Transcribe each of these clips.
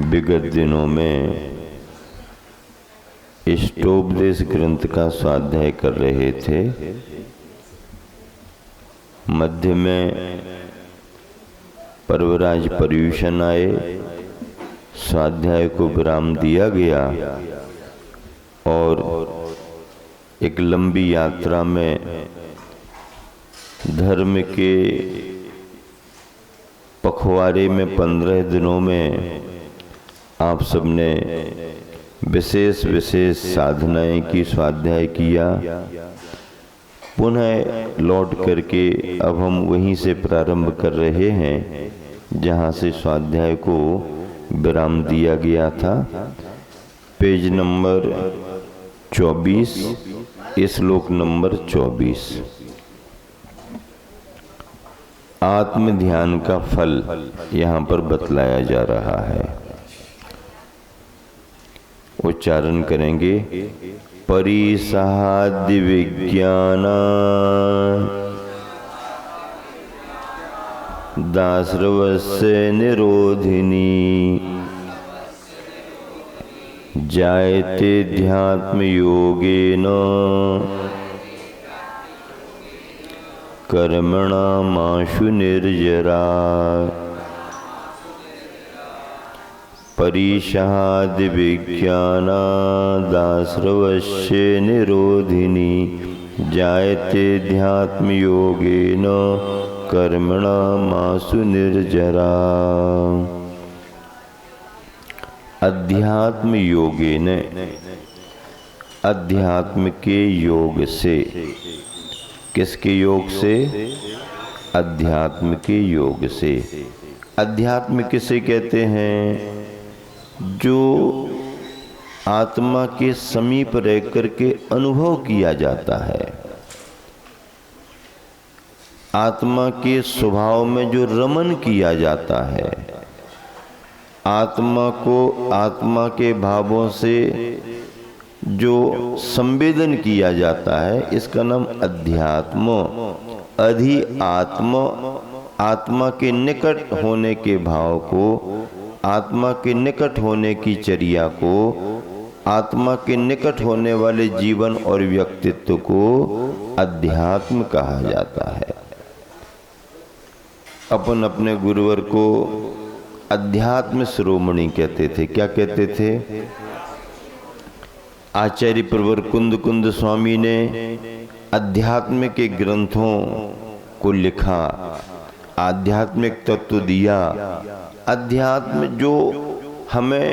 विगत दिनों में इष्टोपदेश ग्रंथ का स्वाध्याय कर रहे थे। मध्य में पर्वराज पर्यूषण आए, स्वाध्याय को विराम दिया गया और एक लंबी यात्रा में धर्म के पखवाड़े में 15 दिनों में आप सबने विशेष विशेष साधनाएं की, स्वाध्याय किया। पुनः लौट करके अब हम वहीं से प्रारंभ कर रहे हैं जहां से स्वाध्याय को विराम दिया गया था। पेज नंबर 24, श्लोक नंबर 24। आत्म ध्यान का फल यहाँ पर बतलाया जा रहा है। उच्चारण करेंगे। परिसाद्य विज्ञान दास्रवस्य निरोधिनी जायते ध्यात्म योगेन कर्मणामाशु निर्जरा। परिषाद्य विज्ञानादास्रवस्य निरोधिनी जायते ध्यात्म योगेन कर्मणामाशु निर्जरा। अध्यात्म योगेन, अध्यात्म के योग से। किसके योग से? अध्यात्म के योग से। अध्यात्म किसे कहते हैं? जो आत्मा के समीप रह करके अनुभव किया जाता है, आत्मा के स्वभाव में जो रमन किया जाता है, आत्मा को आत्मा के भावों से जो संवेदन किया जाता है, इसका नाम अध्यात्म। अधि आत्म, आत्मा के निकट होने के भाव को, आत्मा के निकट होने की चर्या को, आत्मा के निकट होने वाले जीवन और व्यक्तित्व को अध्यात्म कहा जाता है। अपन अपने गुरुवर को अध्यात्म शिरोमणि कहते थे। क्या कहते थे? आचार्य प्रवर कुंद कुंद स्वामी ने अध्यात्म के ग्रंथों को लिखा, आध्यात्मिक तत्व दिया। अध्यात्म जो हमें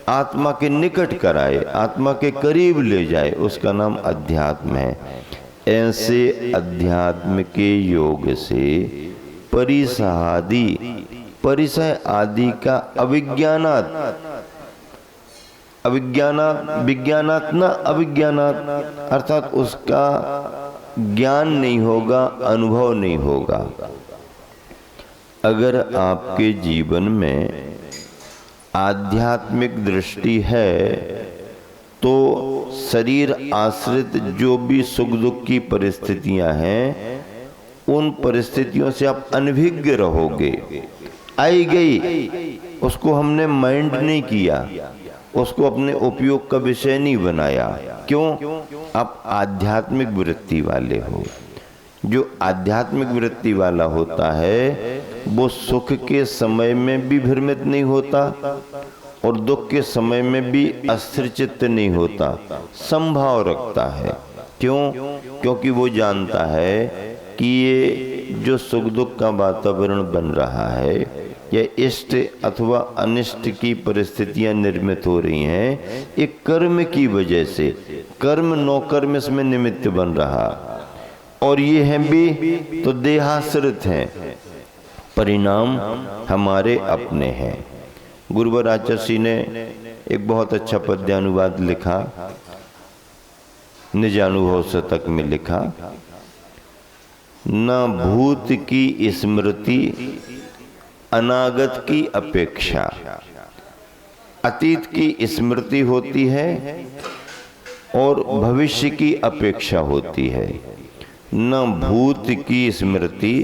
आत्मा के निकट कराए, आत्मा के करीब ले जाए, उसका नाम अध्यात्म है। ऐसे अध्यात्म के योग से परिसहादि, परिसय आदि का अविज्ञानात, अविज्ञानात, विज्ञानात न अविज्ञानात, अर्थात उसका ज्ञान नहीं होगा, अनुभव नहीं होगा। अगर आपके जीवन में आध्यात्मिक दृष्टि है तो शरीर आश्रित जो भी सुख दुख की परिस्थितियां हैं, उन परिस्थितियों से आप अनभिज्ञ रहोगे। आई गई, उसको हमने माइंड नहीं किया, उसको अपने उपयोग का विषय नहीं बनाया। क्यों? आप आध्यात्मिक वृत्ति वाले हो। जो आध्यात्मिक वृत्ति वाला होता है वो सुख के समय में भी भ्रमित नहीं होता और दुख के समय में भी अस्थिर चित्त नहीं होता, संभाव रखता है। क्यों? क्योंकि वो जानता है कि ये जो सुख दुख का वातावरण बन रहा है, या इष्ट अथवा अनिष्ट की परिस्थितियां निर्मित हो रही हैं, एक कर्म की वजह से। कर्म नौकर्म इसमें निमित्त बन रहा, और ये हैं भी तो देहाश्रित हैं, परिणाम हमारे अपने हैं। गुरुवर आचार्य ने एक बहुत अच्छा पद्यानुवाद लिखा, निज अनुभव शतक में लिखा। न भूत की स्मृति अनागत की अपेक्षा। अतीत की स्मृति होती है और भविष्य की अपेक्षा होती है। न भूत की स्मृति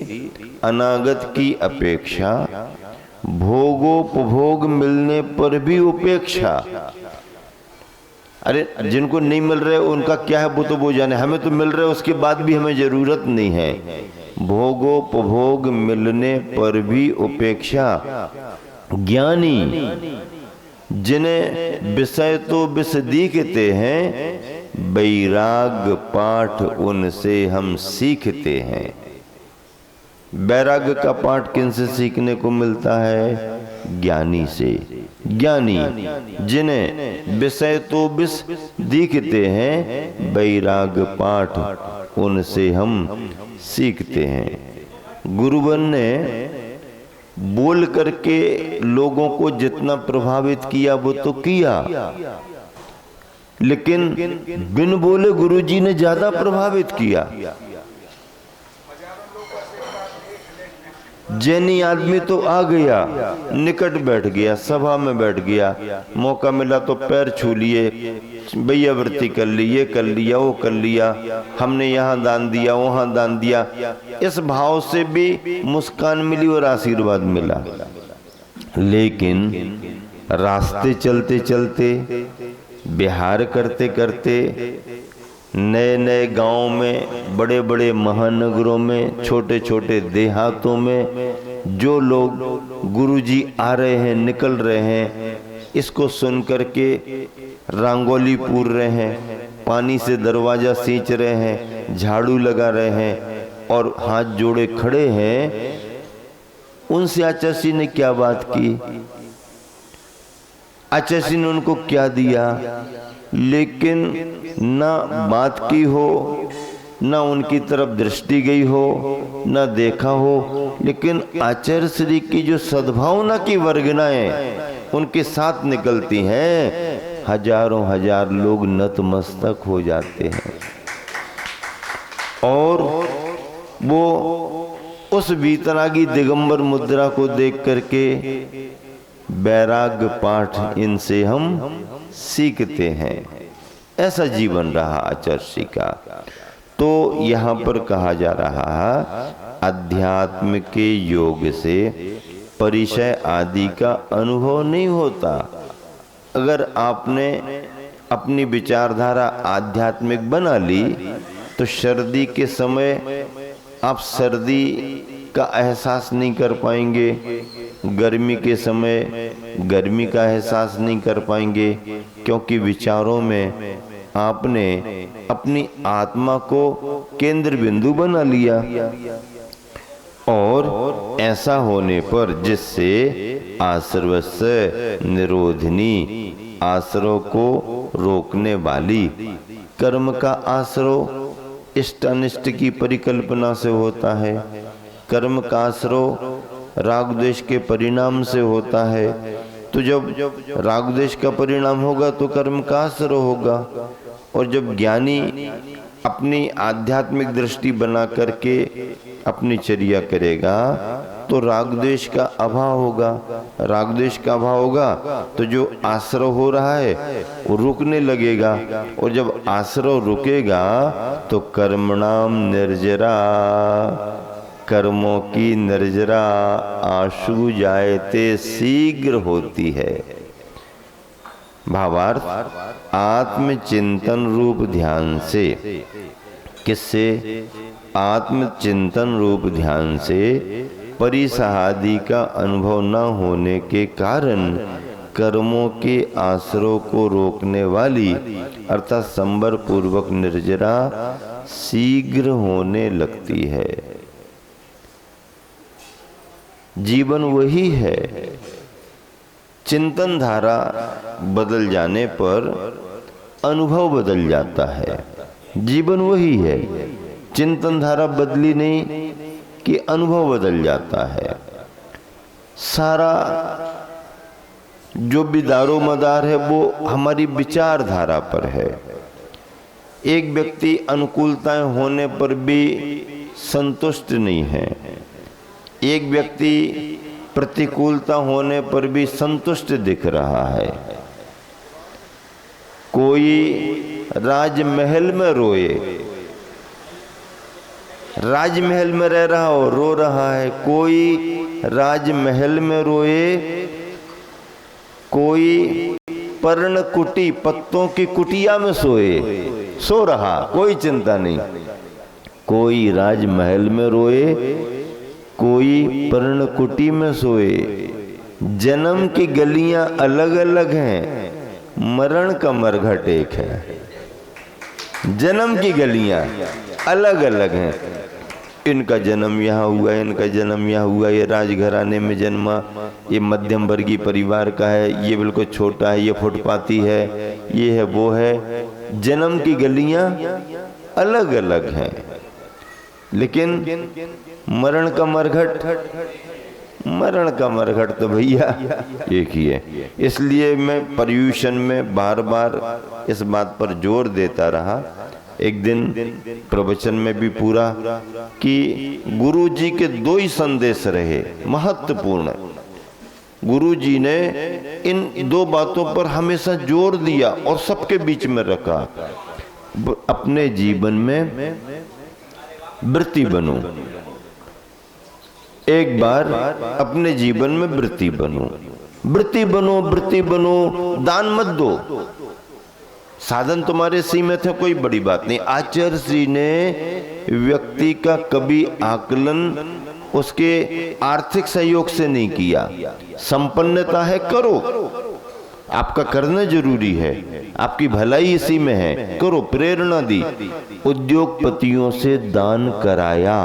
अनागत की अपेक्षा, भोगोपभोग मिलने पर भी उपेक्षा। अरे जिनको नहीं मिल रहे उनका क्या है, वो तो वो जाने, हमें तो मिल रहे उसके बाद भी हमें जरूरत नहीं है। भोगोपभोग मिलने पर भी उपेक्षा। ज्ञानी जिन्हें विषय तो विष दिखते हैं, वैराग पाठ उनसे हम सीखते हैं। वैराग्य का पाठ किनसे सीखने को मिलता है? ज्ञानी से। ज्ञानी जिन्हें विषय तो विष दिखते हैं, वैराग्य पाठ उनसे हम सीखते हैं। गुरुवन ने बोल करके लोगों को जितना प्रभावित किया वो तो किया, लेकिन बिन बोले गुरुजी ने ज्यादा प्रभावित किया। जैनी आदमी तो आ गया, निकट बैठ गया, सभा में बैठ गया, मौका मिला तो पैर छू लिए, भैया वृत्ति कर ली, ये कर लिया, वो कर लिया, हमने यहाँ दान दिया, वहाँ दान दिया। इस भाव से भी मुस्कान मिली और आशीर्वाद मिला। लेकिन रास्ते चलते चलते, बिहार करते करते, नए नए गांव में, बड़े बड़े महानगरों में, छोटे छोटे देहातों में जो लोग गुरुजी आ रहे हैं, निकल रहे हैं, इसको सुन करके रंगोली पूर रहे हैं, पानी से दरवाजा सींच रहे हैं, झाड़ू लगा रहे हैं और हाथ जोड़े खड़े हैं, उनसे आचार्य ने क्या बात की, आचार्य ने उनको क्या दिया? लेकिन ना बात की हो, ना उनकी तरफ दृष्टि गई हो, ना देखा हो, लेकिन आचार्य श्री की जो सद्भावना की वर्गनाएं उनके साथ निकलती हैं, हजारों हजार लोग नतमस्तक हो जाते हैं। और वो उस वीतरागी दिगंबर मुद्रा को देख करके वैराग्य पाठ इनसे हम सीखते हैं। ऐसा जीवन रहा आचार्य का। तो यहाँ पर कहा जा रहा है, अध्यात्म के योग से परिचय आदि का अनुभव नहीं होता। अगर आपने अपनी विचारधारा आध्यात्मिक बना ली तो सर्दी के समय आप सर्दी का एहसास नहीं कर पाएंगे, गर्मी के समय गर्मी का एहसास नहीं कर पाएंगे, क्योंकि विचारों में आपने अपनी आत्मा को केंद्र बिंदु बना लिया। और ऐसा होने पर जिससे आश्रवस्य निरोधिनी, आश्रव को रोकने वाली, कर्म का आश्रव इष्ट अनिष्ट की परिकल्पना से होता है, कर्म का आश्रव राग द्वेष के परिणाम से होता है। तो जब राग द्वेष का परिणाम होगा तो कर्म का आश्रय होगा, और जब ज्ञानी अपनी आध्यात्मिक दृष्टि बना करके अपनी चर्या करेगा तो राग द्वेष का अभाव होगा। राग द्वेष का अभाव होगा तो जो आश्रय हो रहा है वो रुकने लगेगा, और जब आश्रय रुकेगा तो कर्मणाम निर्जरा, कर्मों की निर्जरा आशु जायते शीघ्र होती है। भावार्थ, आत्मचिंतन रूप ध्यान से, किससे? आत्मचिंतन रूप ध्यान से परिसहादि का अनुभव न होने के कारण कर्मों के आश्रयों को रोकने वाली अर्थात संबर पूर्वक निर्जरा शीघ्र होने लगती है। जीवन वही है, चिंतन धारा बदल जाने पर अनुभव बदल जाता है। जीवन वही है, चिंतन धारा बदली नहीं कि अनुभव बदल जाता है। सारा जो भी दारो मदार है वो हमारी विचारधारा पर है। एक व्यक्ति अनुकूलताएं होने पर भी संतुष्ट नहीं है, एक व्यक्ति प्रतिकूलता होने पर भी संतुष्ट दिख रहा है। कोई राजमहल में रोए, राजमहल में रह रहा हो रो रहा है, कोई राजमहल में रोए, कोई पर्णकुटी पत्तों की कुटिया में सोए, सो रहा, कोई चिंता नहीं। कोई राजमहल में रोए, कोई पर्णकुटी में सोए। जन्म की गलियां अलग अलग हैं, मरण का मरघट एक है। जन्म की गलियां अलग अलग हैं। इनका जन्म यहाँ हुआ, इनका जन्म यहाँ हुआ, ये राजघराने में जन्मा, ये मध्यम वर्गीय परिवार का है, ये बिल्कुल छोटा है, ये फुटपाती है, ये है वो है। जन्म की गलियां अलग अलग हैं, लेकिन मरण का मरघट, मरण का मरघट तो भैया एक ही है। इसलिए मैं पर्यूषण में बार बार इस बात पर जोर देता रहा। एक दिन प्रवचन में भी पूरा कि गुरु जी के दो ही संदेश रहे महत्वपूर्ण। गुरु जी ने इन दो बातों पर हमेशा जोर दिया और सबके बीच में रखा। अपने जीवन में वृत्ति बनो, एक बार अपने जीवन में वृत्ति बनो, वृत्ति बनो, वृत्ति बनो। दान मत दो, साधन तुम्हारे सीमित है, कोई बड़ी बात नहीं। आचार्य श्री ने व्यक्ति का कभी आकलन उसके आर्थिक सहयोग से नहीं किया। संपन्नता है, करो, आपका करना जरूरी है, आपकी भलाई इसी में है, करो, प्रेरणा दी। उद्योगपतियों से दान कराया,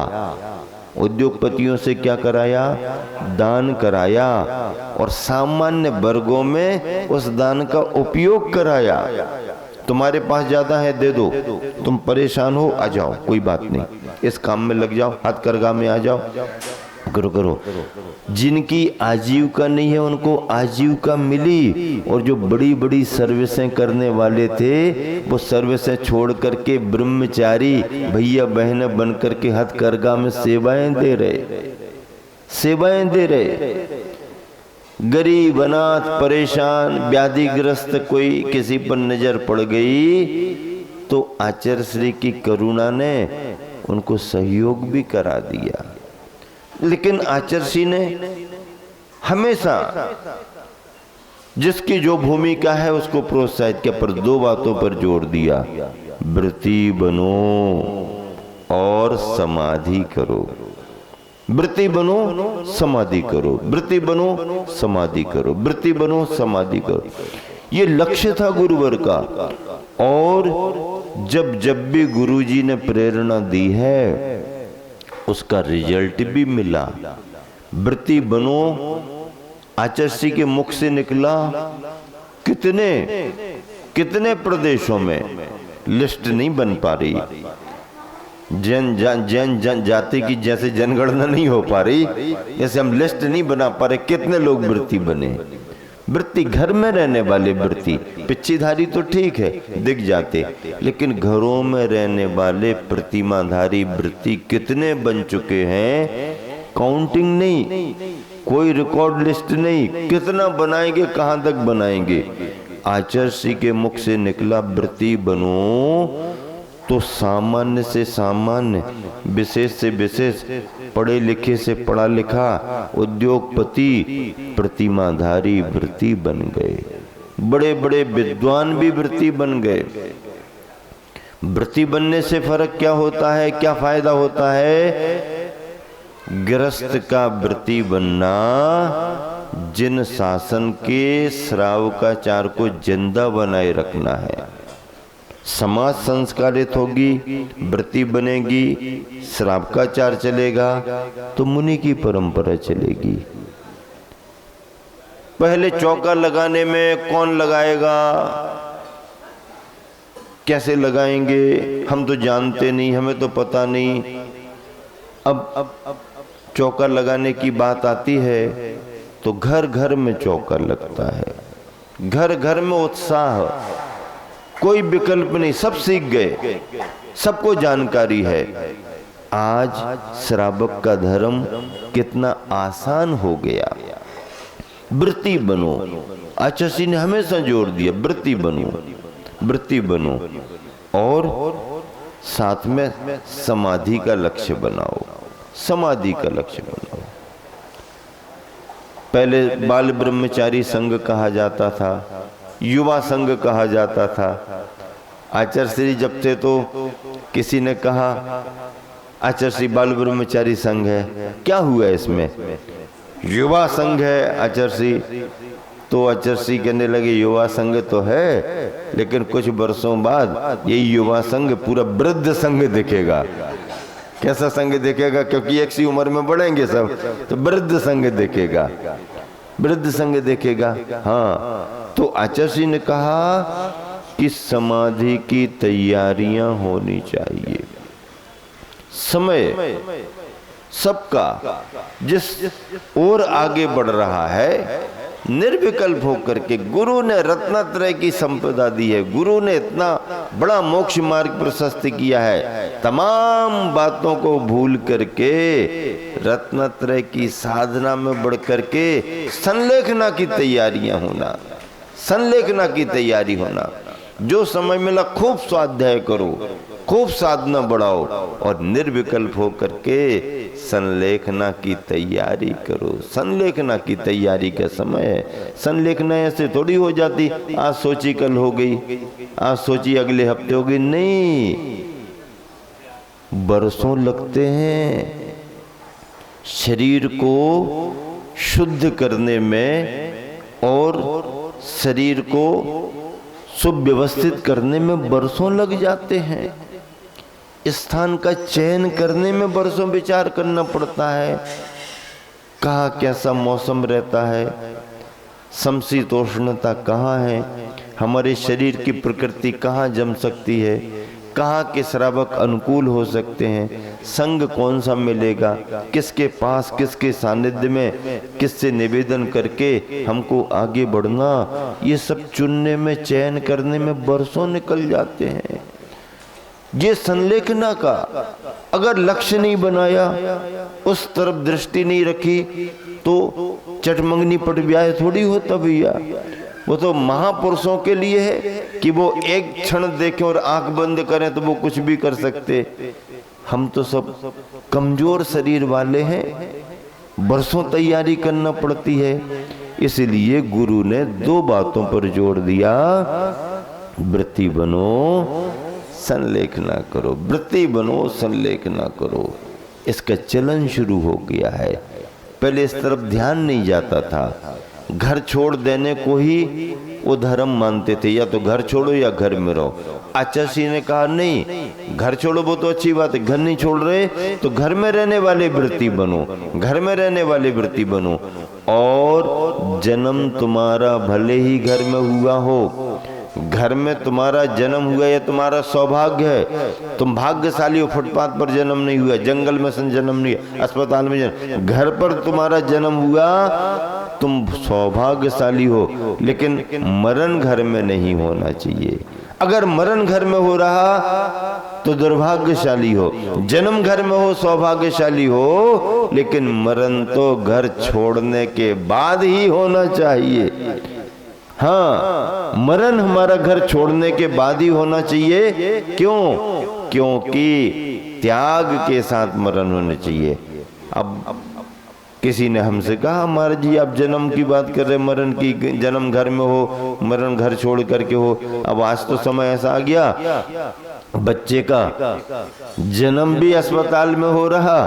उद्योगपतियों से क्या कराया? दान कराया, और सामान्य वर्गों में उस दान का उपयोग कराया। तुम्हारे पास ज्यादा है, दे दो, तुम परेशान हो, आ जाओ, कोई बात नहीं, इस काम में लग जाओ, हथकरघा में आ जाओ, करो करो। जिनकी आजीविका नहीं है उनको आजीविका मिली, और जो बड़ी बड़ी सर्विसें करने वाले थे वो सर्विसें छोड़ करके ब्रह्मचारी भैया बहनें बन करके हथकरघा में सेवाएं दे रहे, सेवाएं दे रहे। गरीब, अनाथ, परेशान, व्याधिग्रस्त कोई किसी पर नजर पड़ गई तो आचार्य श्री की करुणा ने उनको सहयोग भी करा दिया। लेकिन आचार्य श्री ने हमेशा जिसकी जो भूमिका है उसको प्रोत्साहित किया, पर दो बातों पर जोर दिया, वृत्ति बनो और समाधि करो। वृत्ति बनो, समाधि करो, वृत्ति बनो, समाधि करो, वृत्ति बनो, समाधि करो। ये लक्ष्य था गुरुवर का। और जब जब भी गुरुजी ने प्रेरणा दी है उसका रिजल्ट भी मिला। वृत्ति बनो आचार्य श्री के मुख से निकला, कितने कितने प्रदेशों में, लिस्ट नहीं बन पा रही। जन जाति की जैसे जनगणना नहीं हो पा रही, जैसे हम लिस्ट नहीं बना पा रहे कितने लोग वृत्ति बने। वृत्ति घर में रहने वाले वृत्ति, पिच्छीधारी तो ठीक है दिख जाते, लेकिन घरों में रहने वाले प्रतिमाधारी वृत्ति कितने बन चुके हैं, काउंटिंग नहीं, कोई रिकॉर्ड लिस्ट नहीं। कितना बनाएंगे, कहां तक बनाएंगे। आचार्य श्री के मुख से निकला वृत्ति बनो, तो सामान्य से सामान्य, विशेष से विशेष, पढ़े लिखे से पढ़ा लिखा, उद्योगपति प्रतिमाधारी वृत्ति बन गए। बड़े बड़े विद्वान भी वृत्ति बन गए। वृत्ति बनने से फर्क क्या होता है, क्या फायदा होता है? गृहस्थ का वृत्ति बनना जिन शासन के श्रावकाचार को जिंदा बनाए रखना है। समाज संस्कारित होगी, वृत्ति बनेगी, श्रावकाचार चलेगा तो मुनि की परंपरा चलेगी। पहले चौका लगाने में कौन लगाएगा, कैसे लगाएंगे, हम तो जानते नहीं, हमें तो पता नहीं। अब चौका लगाने की बात आती है तो घर घर में चौका लगता है, घर घर में उत्साह, कोई विकल्प नहीं, सब सीख गए, सबको जानकारी है। आज श्रावक का धर्म कितना आसान हो गया। वृत्ति बनो, आचार्य श्री ने हमेशा जोर दिया, वृत्ति बनो, वृत्ति बनो, और साथ में समाधि का लक्ष्य बनाओ, समाधि का लक्ष्य बनाओ। पहले बाल ब्रह्मचारी संघ कहा जाता था, युवा संघ कहा जाता था। आचार्य श्री जब थे तो किसी ने कहा आचार्य श्री बाल ब्रह्मचारी संघ है, क्या हुआ इसमें? युवा संघ है आचार्य श्री। तो आचार्य श्री कहने लगे युवा संघ तो है, लेकिन कुछ वर्षों बाद ये युवा संघ पूरा वृद्ध संघ दिखेगा। कैसा संघ दिखेगा? क्योंकि एक सी उम्र में बढ़ेंगे सब, तो वृद्ध संघ दिखेगा, वृद्ध संघ दिखेगा। हाँ, तो आचार्य श्री ने कहा कि समाधि की तैयारियां होनी चाहिए। समय सबका जिस और आगे बढ़ रहा है, निर्विकल्प होकर के गुरु ने रत्नत्रय की संपदा दी है। गुरु ने इतना बड़ा मोक्ष मार्ग प्रशस्त किया है, तमाम बातों को भूल करके रत्नत्रय की साधना में बढ़ करके संलेखना की तैयारियां होना, संलेखना की तैयारी होना। जो समय मिला खूब स्वाध्याय करो, खूब साधना बढ़ाओ और निर्विकल्प होकर के संलेखना की तैयारी करो। संलेखना की तैयारी का समय है। संलेखना ऐसे थोड़ी हो जाती, आज सोची कल हो गई, आज सोची अगले हफ्ते हो गई, नहीं, बरसों लगते हैं शरीर को शुद्ध करने में और शरीर को सुव्यवस्थित करने में बरसों लग जाते हैं। स्थान का चयन करने में बरसों विचार करना पड़ता है। कहाँ कैसा मौसम रहता है, समशीतोष्णता कहाँ है, हमारे शरीर की प्रकृति कहाँ जम सकती है, कहाँ के श्रावक अनुकूल हो सकते हैं, संग कौन सा मिलेगा, किसके पास किसके सानिध्य में किससे निवेदन करके हमको आगे बढ़ना, ये सब चुनने में चयन करने में बरसों निकल जाते हैं। ये संलेखना का अगर लक्ष्य नहीं बनाया, उस तरफ दृष्टि नहीं रखी, तो चटमंगनी पट ब्याह थोड़ी होता भैया। वो तो महापुरुषों के लिए है कि वो एक क्षण देखें और आंख बंद करें तो वो कुछ भी कर सकते। हम तो सब कमजोर शरीर वाले हैं, बरसों तैयारी करना पड़ती है। इसलिए गुरु ने दो बातों पर जोर दिया, वृत्ति बनो, संलेखना करो। वृत्ति बनो, संलेखना करो। इसका चलन शुरू हो गया है। पहले इस तरफ ध्यान नहीं जाता था। घर छोड़ देने को ही वो धर्म मानते थे, या तो घर छोड़ो या घर में रहो। आचार्य श्री ने कहा नहीं, घर छोड़ो वो तो अच्छी बात है, घर नहीं छोड़ रहे तो घर में रहने वाले वृत्ति बनो, घर में रहने वाले वृत्ति बनो। और जन्म तुम्हारा भले ही घर में हुआ हो, घर में तुम्हारा जन्म हुआ यह तुम्हारा सौभाग्य है। तुम भाग्यशाली हो, फुटपाथ पर जन्म नहीं हुआ, जंगल में जन्म नहीं हुआ, अस्पताल में जन्म, घर पर तुम्हारा जन्म हुआ, तुम सौभाग्यशाली हो। लेकिन मरण घर में नहीं होना चाहिए। अगर मरण घर में हो रहा तो दुर्भाग्यशाली हो, जन्म घर में हो सौभाग्यशाली हो, लेकिन मरण तो घर छोड़ने के बाद ही होना चाहिए। हाँ, मरण हमारा घर छोड़ने के बाद ही होना चाहिए। क्यों? क्योंकि त्याग के साथ मरण होना चाहिए। अब किसी ने हमसे कहा महाराज जी आप जन्म की बात कर रहे, मरण की, जन्म घर में हो, मरण घर छोड़ करके हो। अब आज तो समय ऐसा आ गया, बच्चे का जन्म भी अस्पताल में हो रहा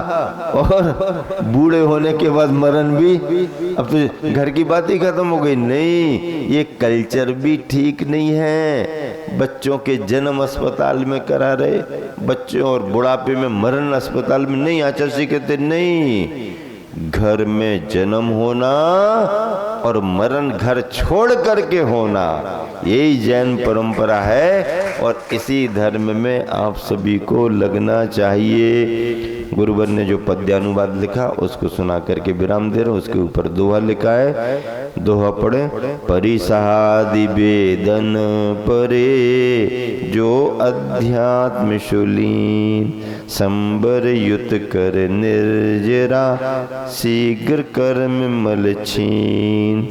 और बूढ़े होने के बाद मरण भी। अब तो घर की बात ही खत्म हो गई। नहीं, ये कल्चर भी ठीक नहीं है। बच्चों के जन्म अस्पताल में करा रहे, बच्चों और बुढ़ापे में मरण अस्पताल में नहीं। आचार्य जी कहते नहीं, घर में जन्म होना और मरण घर छोड़ करके होना, यही जैन परंपरा है और इसी धर्म में आप सभी को लगना चाहिए। गुरुवर ने जो पद्यानुवाद लिखा उसको सुना करके विराम दे रहे हैं। उसके ऊपर दोहा लिखा है, दोहा पढ़े। परिसादि वेदन परे जो अध्यात्म शुलीन, संबर युत कर निर्जरा शीघ्र कर्म मल छीन।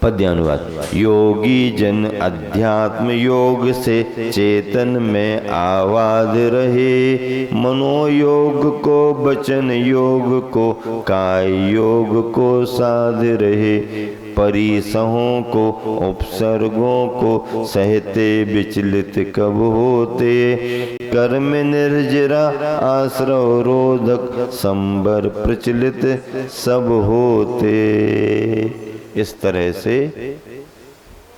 पद्यानुवाद। योगी जन अध्यात्म योग से चेतन में आवाज रहे, मनोयोग को वचन योग को काय योग को साध रहे, परिसहों को उपसर्गों को सहते विचलित कब होते, कर्म निर्जरा आश्रव रोधक संबर प्रचलित सब होते। इस तरह से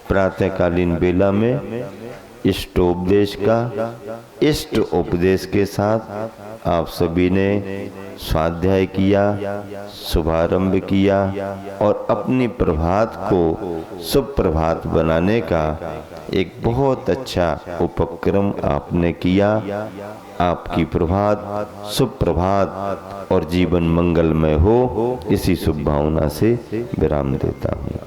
प्रातःकालीन बेला में इष्टोपदेश का इष्ट उपदेश के साथ आप सभी ने स्वाध्याय किया, शुभारंभ किया और अपनी प्रभात को सुप्रभात बनाने का एक बहुत अच्छा उपक्रम आपने किया। आपकी प्रभात सुप्रभात और जीवन मंगलमय हो, इसी शुभ भावना से विराम देता हूँ।